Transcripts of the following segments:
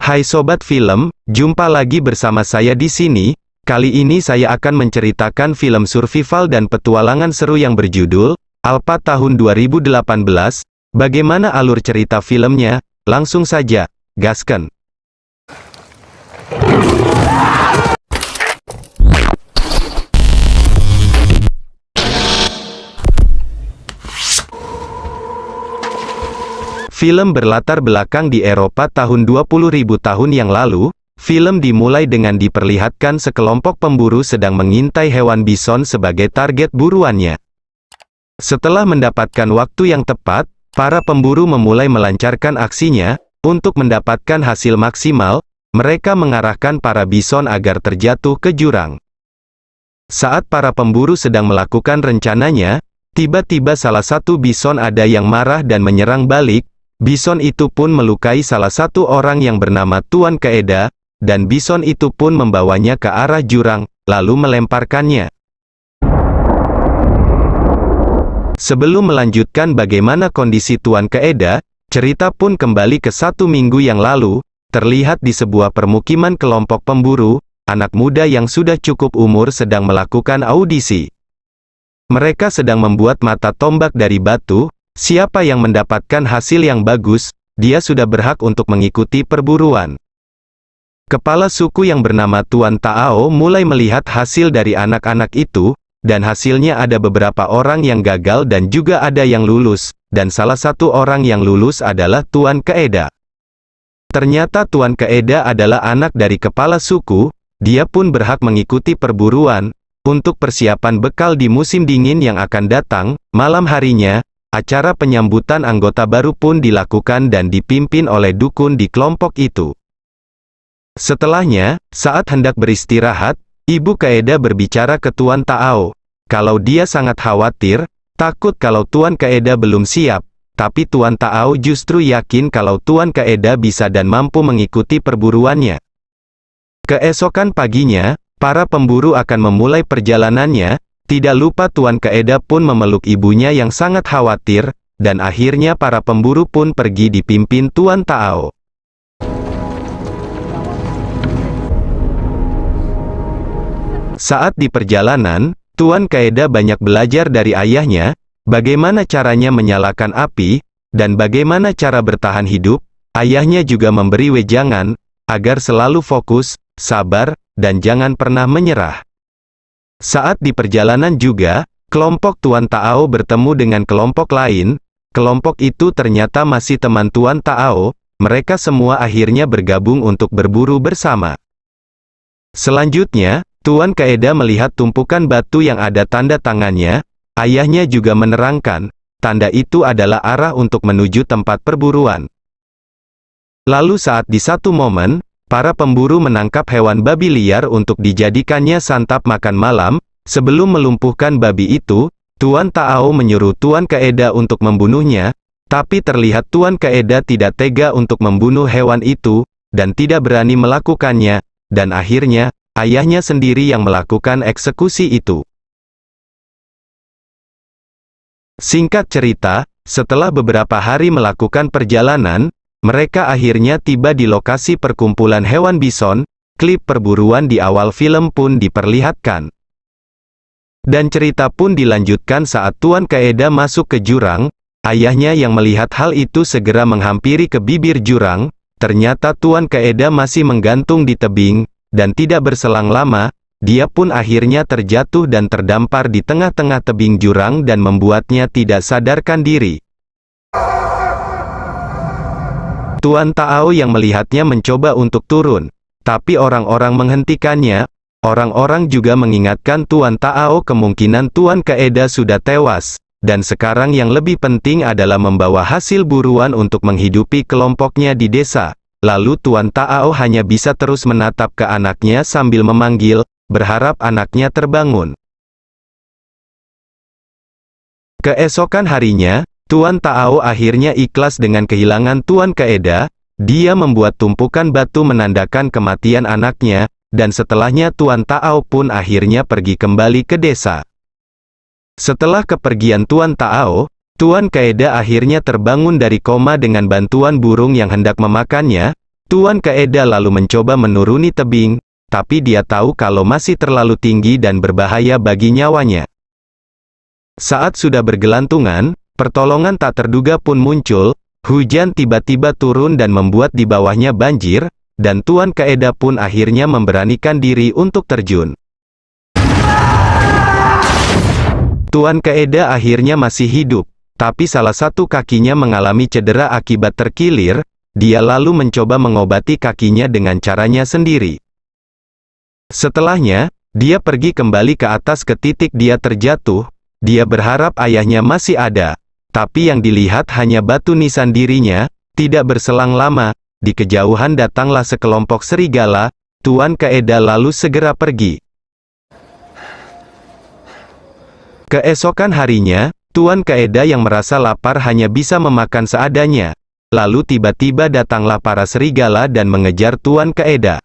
Hai Sobat Film, jumpa lagi bersama saya di sini. Kali ini saya akan menceritakan film survival dan petualangan seru yang berjudul Alpha tahun 2018. Bagaimana alur cerita filmnya? Langsung saja, gasken. Film berlatar belakang di Eropa tahun 20.000 tahun yang lalu. Film dimulai dengan diperlihatkan sekelompok pemburu sedang mengintai hewan bison sebagai target buruannya. Setelah mendapatkan waktu yang tepat, para pemburu memulai melancarkan aksinya. Untuk mendapatkan hasil maksimal, mereka mengarahkan para bison agar terjatuh ke jurang. Saat para pemburu sedang melakukan rencananya, tiba-tiba salah satu bison ada yang marah dan menyerang balik. Bison itu pun melukai salah satu orang yang bernama Tuan Keeda, dan bison itu pun membawanya ke arah jurang, lalu melemparkannya. Sebelum melanjutkan bagaimana kondisi Tuan Keeda, cerita pun kembali ke 1 minggu yang lalu. Terlihat di sebuah permukiman kelompok pemburu, anak muda yang sudah cukup umur sedang melakukan audisi. Mereka sedang membuat mata tombak dari batu. Siapa yang mendapatkan hasil yang bagus, dia sudah berhak untuk mengikuti perburuan. Kepala suku yang bernama Tuan Tao mulai melihat hasil dari anak-anak itu, dan hasilnya ada beberapa orang yang gagal dan juga ada yang lulus, dan salah satu orang yang lulus adalah Tuan Keeda. Ternyata Tuan Keeda adalah anak dari kepala suku, dia pun berhak mengikuti perburuan. Untuk persiapan bekal di musim dingin yang akan datang, malam harinya, acara penyambutan anggota baru pun dilakukan dan dipimpin oleh dukun di kelompok itu. Setelahnya, saat hendak beristirahat, Ibu Keeda berbicara ke Tuan Tao. Kalau dia sangat khawatir, takut kalau Tuan Keeda belum siap, tapi Tuan Tao justru yakin kalau Tuan Keeda bisa dan mampu mengikuti perburuannya. Keesokan paginya, para pemburu akan memulai perjalanannya. Tidak lupa Tuan Keeda pun memeluk ibunya yang sangat khawatir, dan akhirnya para pemburu pun pergi dipimpin Tuan Tao. Saat di perjalanan, Tuan Keeda banyak belajar dari ayahnya, bagaimana caranya menyalakan api, dan bagaimana cara bertahan hidup. Ayahnya juga memberi wejangan, agar selalu fokus, sabar, dan jangan pernah menyerah. Saat di perjalanan juga, kelompok Tuan Tao bertemu dengan kelompok lain. Kelompok itu ternyata masih teman Tuan Tao. Mereka semua akhirnya bergabung untuk berburu bersama. Selanjutnya, Tuan Keeda melihat tumpukan batu yang ada tanda tangannya. Ayahnya juga menerangkan, tanda itu adalah arah untuk menuju tempat perburuan. Lalu saat di satu momen, para pemburu menangkap hewan babi liar untuk dijadikannya santap makan malam. Sebelum melumpuhkan babi itu, Tuan Tao menyuruh Tuan Keeda untuk membunuhnya, tapi terlihat Tuan Keeda tidak tega untuk membunuh hewan itu, dan tidak berani melakukannya, dan akhirnya, ayahnya sendiri yang melakukan eksekusi itu. Singkat cerita, setelah beberapa hari melakukan perjalanan, mereka akhirnya tiba di lokasi perkumpulan hewan bison. Klip perburuan di awal film pun diperlihatkan. Dan cerita pun dilanjutkan saat Tuan Keeda masuk ke jurang. Ayahnya yang melihat hal itu segera menghampiri ke bibir jurang. Ternyata Tuan Keeda masih menggantung di tebing, dan tidak berselang lama, dia pun akhirnya terjatuh dan terdampar di tengah-tengah tebing jurang dan membuatnya tidak sadarkan diri. Tuan Tao yang melihatnya mencoba untuk turun, tapi orang-orang menghentikannya. Orang-orang juga mengingatkan Tuan Tao kemungkinan Tuan Keeda sudah tewas, dan sekarang yang lebih penting adalah membawa hasil buruan untuk menghidupi kelompoknya di desa. Lalu Tuan Tao hanya bisa terus menatap ke anaknya sambil memanggil, berharap anaknya terbangun. Keesokan harinya, Tuan Tao akhirnya ikhlas dengan kehilangan Tuan Keeda. Dia membuat tumpukan batu menandakan kematian anaknya, dan setelahnya Tuan Tao pun akhirnya pergi kembali ke desa. Setelah kepergian Tuan Tao, Tuan Keeda akhirnya terbangun dari koma dengan bantuan burung yang hendak memakannya. Tuan Kaeda lalu mencoba menuruni tebing, tapi dia tahu kalau masih terlalu tinggi dan berbahaya bagi nyawanya. Saat sudah bergelantungan, pertolongan tak terduga pun muncul, hujan tiba-tiba turun dan membuat di bawahnya banjir, dan Tuan Kaeda pun akhirnya memberanikan diri untuk terjun. Tuan Kaeda akhirnya masih hidup, tapi salah satu kakinya mengalami cedera akibat terkilir. Dia lalu mencoba mengobati kakinya dengan caranya sendiri. Setelahnya, dia pergi kembali ke atas ke titik dia terjatuh. Dia berharap ayahnya masih ada, tapi yang dilihat hanya batu nisan dirinya. Tidak berselang lama, di kejauhan datanglah sekelompok serigala. Tuan Kaeda lalu segera pergi. Keesokan harinya, Tuan Kaeda yang merasa lapar hanya bisa memakan seadanya. Lalu tiba-tiba datanglah para serigala dan mengejar Tuan Kaeda.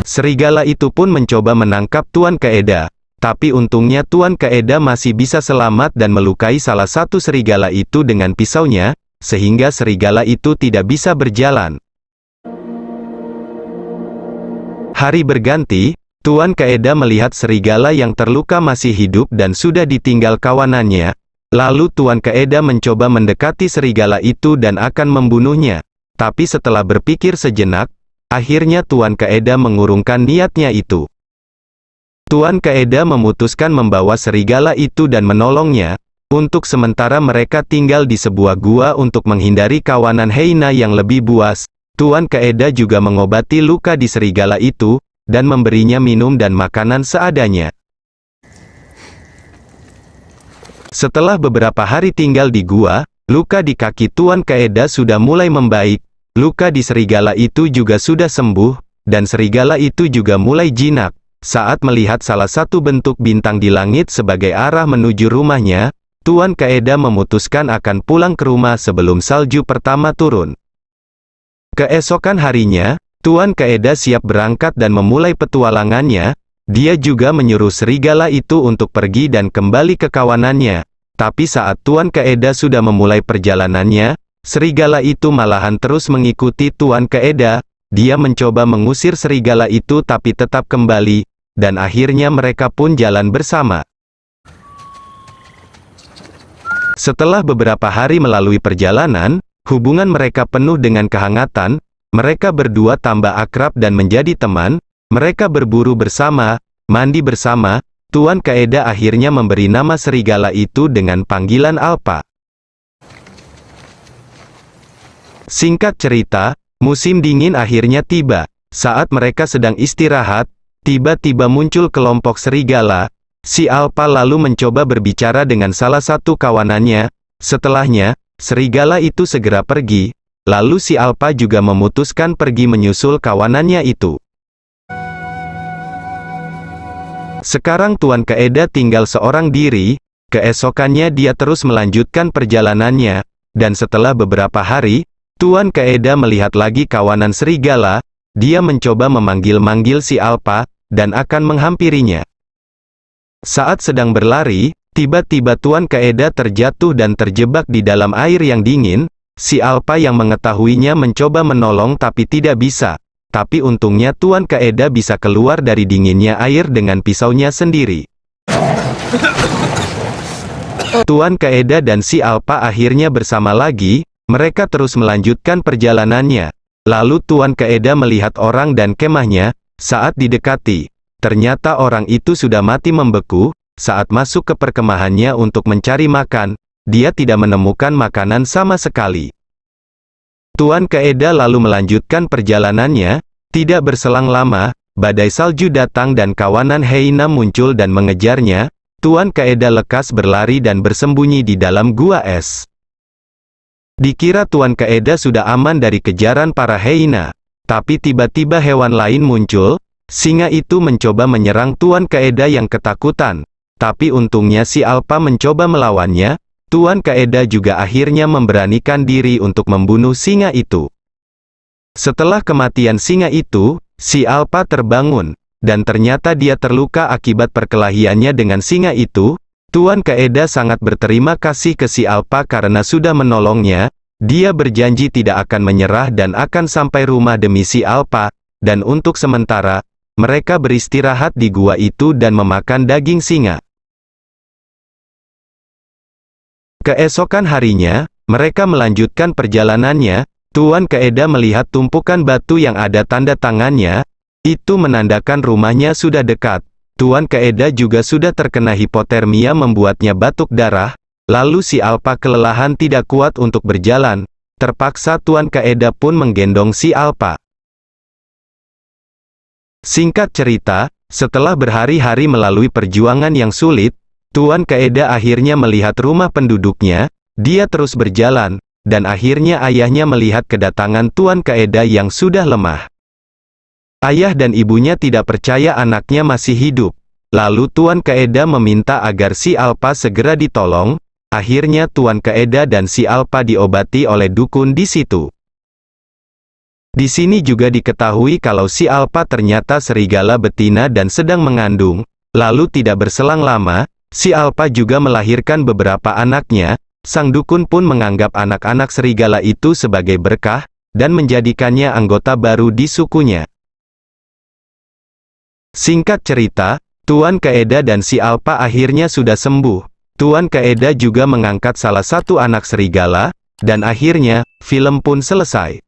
Serigala itu pun mencoba menangkap Tuan Kaeda, tapi untungnya Tuan Kaeda masih bisa selamat dan melukai salah satu serigala itu dengan pisaunya, sehingga serigala itu tidak bisa berjalan. Hari berganti, Tuan Kaeda melihat serigala yang terluka masih hidup dan sudah ditinggal kawanannya. Lalu Tuan Kaeda mencoba mendekati serigala itu dan akan membunuhnya. Tapi setelah berpikir sejenak, akhirnya Tuan Kaeda mengurungkan niatnya itu. Tuan Kaeda memutuskan membawa serigala itu dan menolongnya. Untuk sementara mereka tinggal di sebuah gua untuk menghindari kawanan hyena yang lebih buas. Tuan Kaeda juga mengobati luka di serigala itu, dan memberinya minum dan makanan seadanya. Setelah beberapa hari tinggal di gua, luka di kaki Tuan Kaeda sudah mulai membaik, luka di serigala itu juga sudah sembuh, dan serigala itu juga mulai jinak. Saat melihat salah satu bentuk bintang di langit sebagai arah menuju rumahnya, Tuan Kaeda memutuskan akan pulang ke rumah sebelum salju pertama turun. Keesokan harinya, Tuan Kaeda siap berangkat dan memulai petualangannya. Dia juga menyuruh serigala itu untuk pergi dan kembali ke kawanannya. Tapi saat Tuan Kaeda sudah memulai perjalanannya, serigala itu malahan terus mengikuti Tuan Kaeda. Dia mencoba mengusir serigala itu tapi tetap kembali, dan akhirnya mereka pun jalan bersama. Setelah beberapa hari melalui perjalanan, hubungan mereka penuh dengan kehangatan. Mereka berdua tambah akrab dan menjadi teman. Mereka berburu bersama, mandi bersama. Tuan Kaeda akhirnya memberi nama serigala itu dengan panggilan Alpa. Singkat cerita, musim dingin akhirnya tiba. Saat mereka sedang istirahat, tiba-tiba muncul kelompok serigala. Si Alpa lalu mencoba berbicara dengan salah satu kawanannya. Setelahnya, serigala itu segera pergi. Lalu si Alpa juga memutuskan pergi menyusul kawanannya itu. Sekarang Tuan Kaeda tinggal seorang diri. Keesokannya dia terus melanjutkan perjalanannya, dan setelah beberapa hari, Tuan Kaeda melihat lagi kawanan serigala. Dia mencoba memanggil-manggil si Alpa, dan akan menghampirinya. Saat sedang berlari, tiba-tiba Tuan Kaeda terjatuh dan terjebak di dalam air yang dingin. Si Alpa yang mengetahuinya mencoba menolong tapi tidak bisa. Tapi untungnya Tuan Kaeda bisa keluar dari dinginnya air dengan pisaunya sendiri. Tuan Kaeda dan si Alpa akhirnya bersama lagi. Mereka terus melanjutkan perjalanannya. Lalu Tuan Kaeda melihat orang dan kemahnya. Saat didekati, ternyata orang itu sudah mati membeku. Saat masuk ke perkemahannya untuk mencari makan, dia tidak menemukan makanan sama sekali. Tuan Kaeda lalu melanjutkan perjalanannya. Tidak berselang lama, badai salju datang dan kawanan hyena muncul dan mengejarnya. Tuan Kaeda lekas berlari dan bersembunyi di dalam gua es. Dikira Tuan Kaeda sudah aman dari kejaran para hyena. Tapi tiba-tiba hewan lain muncul. Singa itu mencoba menyerang Tuan Kaeda yang ketakutan. Tapi untungnya si Alpa mencoba melawannya. Tuan Kaeda juga akhirnya memberanikan diri untuk membunuh singa itu. Setelah kematian singa itu, si Alpa terbangun, dan ternyata dia terluka akibat perkelahiannya dengan singa itu. Tuan Kaeda sangat berterima kasih ke si Alpa karena sudah menolongnya. Dia berjanji tidak akan menyerah dan akan sampai rumah demi si Alpa, dan untuk sementara, mereka beristirahat di gua itu dan memakan daging singa. Keesokan harinya, mereka melanjutkan perjalanannya. Tuan Keeda melihat tumpukan batu yang ada tanda tangannya, itu menandakan rumahnya sudah dekat. Tuan Keeda juga sudah terkena hipotermia membuatnya batuk darah, lalu si Alpa kelelahan tidak kuat untuk berjalan. Terpaksa Tuan Keeda pun menggendong si Alpa. Singkat cerita, setelah berhari-hari melalui perjuangan yang sulit, Tuan Keeda akhirnya melihat rumah penduduknya. Dia terus berjalan, dan akhirnya ayahnya melihat kedatangan Tuan Keeda yang sudah lemah. Ayah dan ibunya tidak percaya anaknya masih hidup. Lalu Tuan Keeda meminta agar si Alpa segera ditolong. Akhirnya Tuan Keeda dan si Alpa diobati oleh dukun di situ. Di sini juga diketahui kalau si Alpa ternyata serigala betina dan sedang mengandung. Lalu tidak berselang lama, si Alpa juga melahirkan beberapa anaknya. Sang dukun pun menganggap anak-anak serigala itu sebagai berkah, dan menjadikannya anggota baru di sukunya. Singkat cerita, Tuan Keeda dan si Alpa akhirnya sudah sembuh. Tuan Keeda juga mengangkat salah satu anak serigala, dan akhirnya, film pun selesai.